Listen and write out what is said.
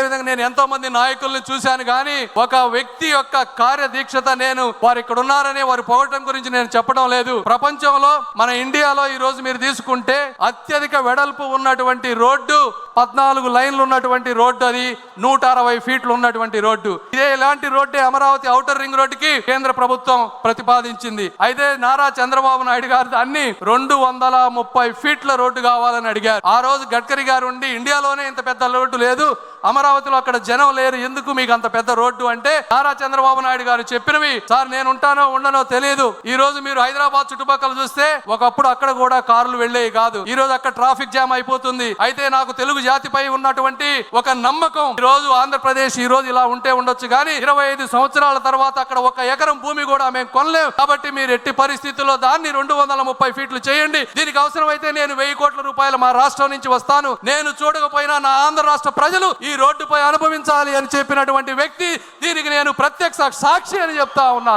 విధంగా నేను ఎంతో మంది నాయకుల్ని చూశాను, కానీ ఒక వ్యక్తి యొక్క కార్యదీక్షత నేను వారు ఇక్కడ ఉన్నారని వారు పొగటం గురించి నేను చెప్పడం లేదు. ప్రపంచంలో మన ఇండియాలో ఈ రోజు మీరు తీసుకుంటే అత్యధిక వెడల్పు ఉన్నటువంటి రోడ్డు 14 లైన్లు ఉన్నటువంటి రోడ్డు, అది 160 ఫీట్లు ఉన్నటువంటి రోడ్డు. ఇదే ఇలాంటి రోడ్డే అమరావతి ఔటర్ రింగ్ రోడ్డుకి కేంద్ర ప్రభుత్వం ప్రతిపాదించింది. అయితే నారా చంద్రబాబు నాయుడు గారు దాన్ని 230 ఫీట్ల రోడ్డు కావాలని అడిగారు. ఆ రోజు గడ్కరీ గారు ఉండి ఇండియాలోనే ఇంత పెద్ద రోడ్డు లేదు, అమరావతిలో అక్కడ జనం లేరు, ఎందుకు మీకు అంత పెద్ద రోడ్డు అంటే నారా చంద్రబాబు నాయుడు గారు చెప్పినవి, సార్ నేను ఉంటానో ఉండనో తెలియదు, ఈ రోజు మీరు హైదరాబాద్ చుట్టుపక్కల చూస్తే ఒకప్పుడు అక్కడ కూడా కార్లు వెళ్లేవి కాదు, ఈ రోజు అక్కడ ట్రాఫిక్ జామ్ అయిపోతుంది. అయితే నాకు తెలుగు జాతిపై ఉన్నటువంటి ఒక నమ్మకం, ఈ రోజు ఆంధ్రప్రదేశ్ ఈ రోజు ఇలా ఉంటే ఉండొచ్చు, కానీ 25 సంవత్సరాల తర్వాత అక్కడ 1 ఎకరం భూమి కూడా మేము కొనలేం. కాబట్టి మీరు ఎట్టి పరిస్థితుల్లో దాన్ని 230 ఫీట్లు చేయండి. దీనికి అవసరమైతే నేను 1000 కోట్ల రూపాయలు మా రాష్ట్రం నుంచి వస్తాను, నేను చూడకపోయినా నా ఆంధ్ర రాష్ట్ర ప్రజలు ఈ రోడ్డుపై అనుభవించాలి అని చెప్పినటువంటి వ్యక్తి, దీనికి నేను ప్రత్యక్ష సాక్షి అని చెప్తా ఉన్నాను.